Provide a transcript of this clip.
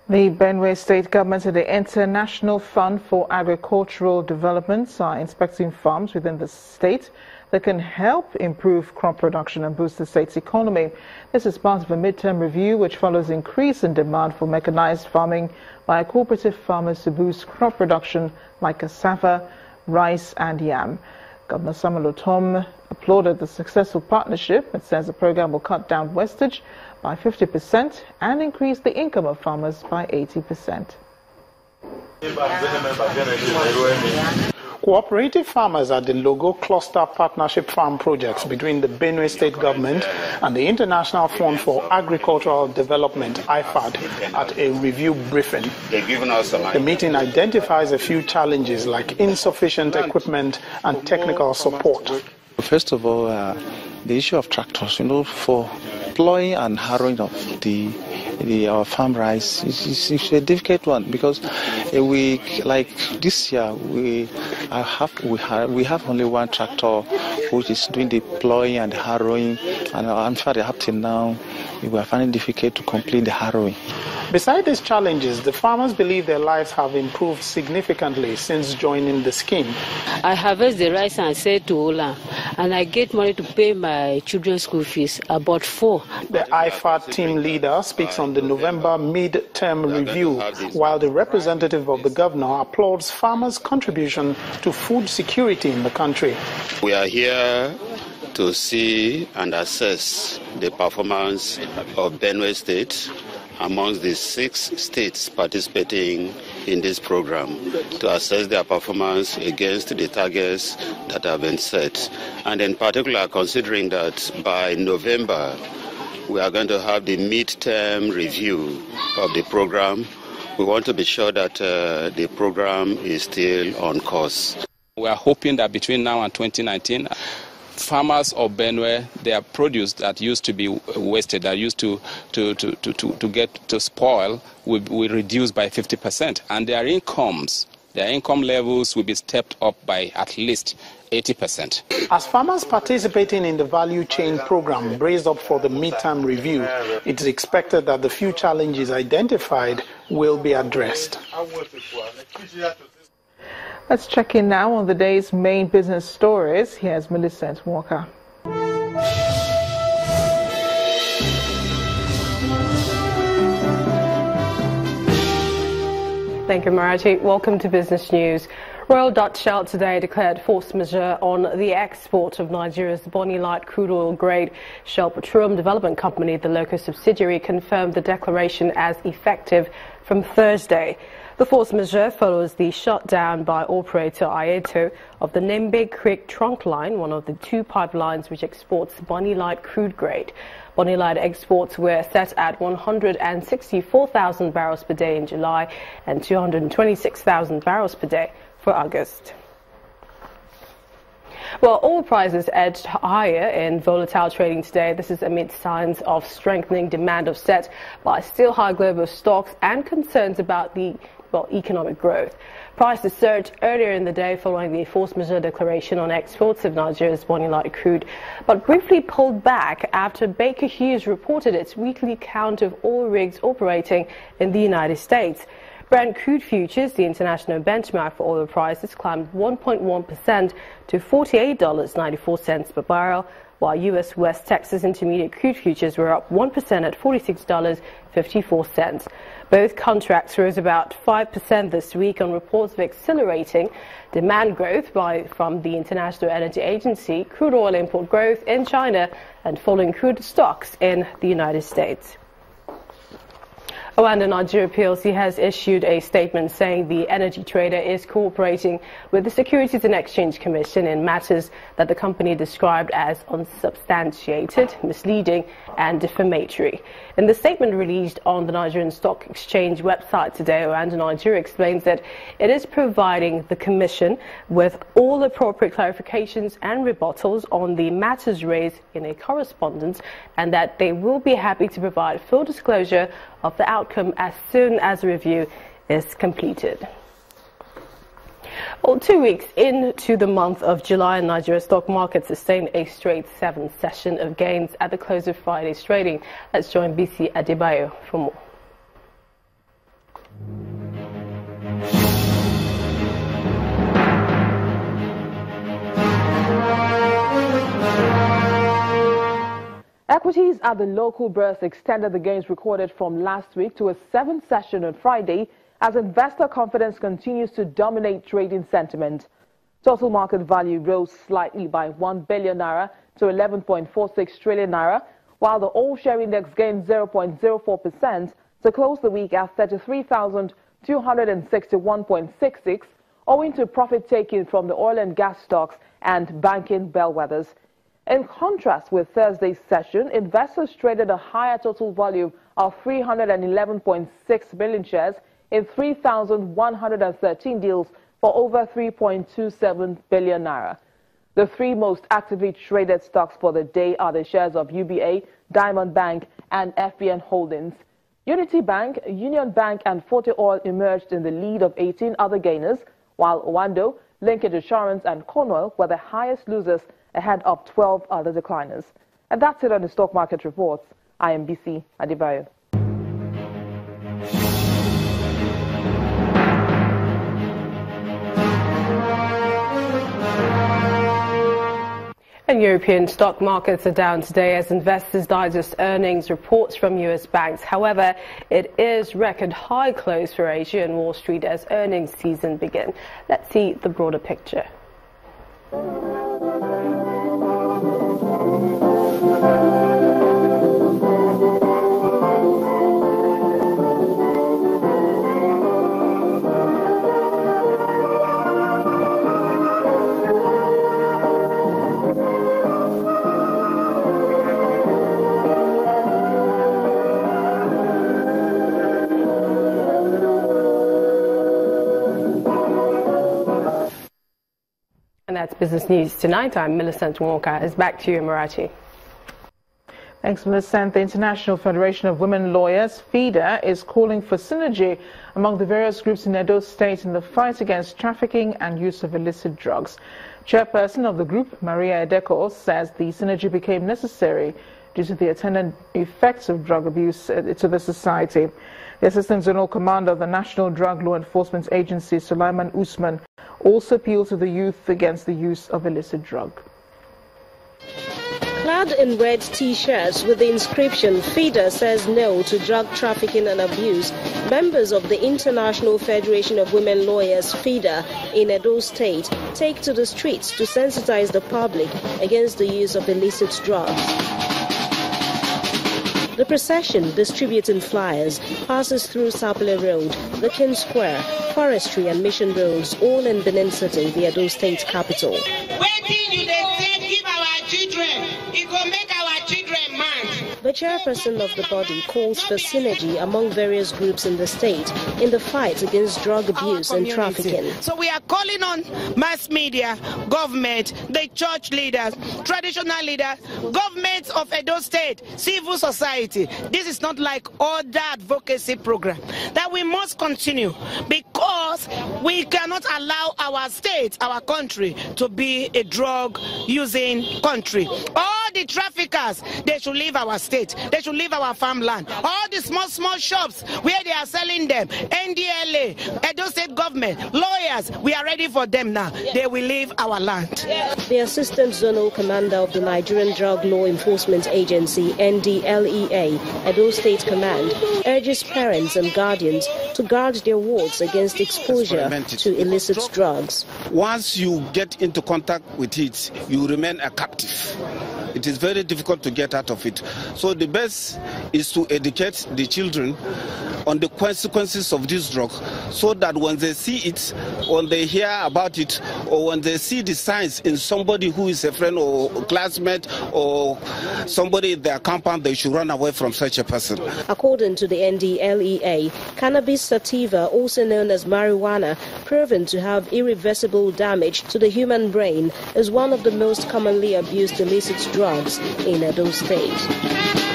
The Benin State government and the International Fund for Agricultural Development are inspecting farms within the state that can help improve crop production and boost the state's economy. This is part of a midterm review which follows increase in demand for mechanized farming by cooperative farmers to boost crop production like cassava, rice and yam. Governor Samuel Otom applauded the successful partnership and says the program will cut down wastage by 50% and increase the income of farmers by 80%. Cooperative farmers are the logo cluster partnership farm projects between the Benin State government and the International Fund for Agricultural Development, IFAD, at a review briefing. The meeting identifies a few challenges like insufficient equipment and technical support. First of all, the issue of tractors, for plowing and harrowing of our farm rice is a difficult one because this year we have only one tractor which is doing the plowing and the harrowing, and I'm sure up till now we are finding it difficult to complete the harrowing. Besides these challenges, the farmers believe their lives have improved significantly since joining the scheme. I harvest the rice and sell to Ola, and I get money to pay my children's school fees, about 4. The IFAD team leader speaks on the November mid-term review, while the representative of the governor applauds farmers' contribution to food security in the country. We are here to see and assess the performance of Benin State amongst the 6 states participating in this program, to assess their performance against the targets that have been set. And in particular, considering that by November, we are going to have the mid-term review of the program, we want to be sure that the program is still on course. We are hoping that between now and 2019, farmers of Benin, their produce that used to be wasted, that used to get to spoil, will reduce by 50%, and their income levels will be stepped up by at least 80%. As farmers participating in the value chain program brace up for the midterm review, it is expected that the few challenges identified will be addressed. Let's check in now on the day's main business stories. Here's Millicent Walker. Thank you, Marathi. Welcome to Business News. Royal Dutch Shell today declared force majeure on the export of Nigeria's Bonny Light crude oil grade. Shell Petroleum Development Company, the local subsidiary, confirmed the declaration as effective from Thursday. The force majeure follows the shutdown by operator Aeto of the Nembe Creek trunk line, one of the 2 pipelines which exports Bonny Light crude grade. Bonny Light exports were set at 164,000 barrels per day in July and 226,000 barrels per day for August. Well, oil prices edged higher in volatile trading today. This is amid signs of strengthening demand offset by still high global stocks and concerns about the economic growth. Prices surged earlier in the day following the force majeure declaration on exports of Nigeria's Bonny Light crude, but briefly pulled back after Baker Hughes reported its weekly count of oil rigs operating in the United States. Brent crude futures, the international benchmark for oil prices, climbed 1.1% to $48.94 per barrel, while U.S. West Texas Intermediate crude futures were up 1% at $46.54. Both contracts rose about 5% this week on reports of accelerating demand growth from the International Energy Agency, crude oil import growth in China, and falling crude stocks in the United States. Oanda Nigeria PLC has issued a statement saying the energy trader is cooperating with the Securities and Exchange Commission in matters that the company described as unsubstantiated, misleading and defamatory. In the statement released on the Nigerian Stock Exchange website today, Oanda Nigeria explains that it is providing the Commission with all appropriate clarifications and rebuttals on the matters raised in a correspondence, and that they will be happy to provide full disclosure of the outcome as soon as the review is completed. Well, 2 weeks into the month of July, Nigeria's stock market sustained a straight 7th session of gains at the close of Friday's trading. Let's join BC Adebayo for more. Equities at the local bourse extended the gains recorded from last week to a 7th session on Friday as investor confidence continues to dominate trading sentiment. Total market value rose slightly by 1 billion naira to 11.46 trillion naira, while the all-share index gained 0.04% to close the week at 33,261.66, owing to profit taking from the oil and gas stocks and banking bellwethers. In contrast with Thursday's session, investors traded a higher total volume of 311.6 million shares in 3,113 deals for over 3.27 billion naira. The three most actively traded stocks for the day are the shares of UBA, Diamond Bank, and FBN Holdings. Unity Bank, Union Bank, and Forte Oil emerged in the lead of 18 other gainers, while Owando, Linkage Assurance, and Cornwall were the highest losers, ahead of 12 other decliners. And that's it on the stock market reports. I am BC Adebayo. And European stock markets are down today as investors digest earnings reports from U.S. banks. However, it is record high close for Asia and Wall Street as earnings season begins. Let's see the broader picture. And that's Business News Tonight. I'm Millicent Walker. It's back to you, Marathi. Thanks, Millicent. The International Federation of Women Lawyers, FIDA, is calling for synergy among the various groups in Edo State in the fight against trafficking and use of illicit drugs. Chairperson of the group, Maria Edeko, says the synergy became necessary due to the attendant effects of drug abuse to the society. The Assistant Zonal Commander of the National Drug Law Enforcement Agency, Sulaiman Usman, also appealed to the youth against the use of illicit drug. Clad in red T-shirts with the inscription FIDA says no to drug trafficking and abuse, members of the International Federation of Women Lawyers, FIDA, in Edo State take to the streets to sensitize the public against the use of illicit drugs. The procession, distributing flyers, passes through Sapele Road, the King Square, Forestry and Mission Roads, all in Benin City, the Edo State capital. The chairperson of the body calls for synergy among various groups in the state in the fight against drug abuse and trafficking. So we are calling on mass media, government, the church leaders, traditional leaders, governments of Edo State, civil society. This is not like other advocacy program that we must continue because we cannot allow our state, our country, to be a drug using country. All the traffickers, they should leave our state. They should leave our farmland. All the small shops where they are selling them, NDLA, Edo State government, lawyers, we are ready for them now. They will leave our land. The Assistant Zonal Commander of the Nigerian Drug Law Enforcement Agency, NDLEA, Edo State Command, urges parents and guardians to guard their wards against exposure to illicit drugs. Once you get into contact with it, you remain a captive. It is very difficult to get out of it. So the best is to educate the children on the consequences of this drug so that when they see it, when they hear about it, or when they see the signs in somebody who is a friend or a classmate or somebody in their compound, they should run away from such a person. According to the NDLEA, cannabis sativa, also known as marijuana, proven to have irreversible damage to the human brain, is one of the most commonly abused illicit drugs in Edo State.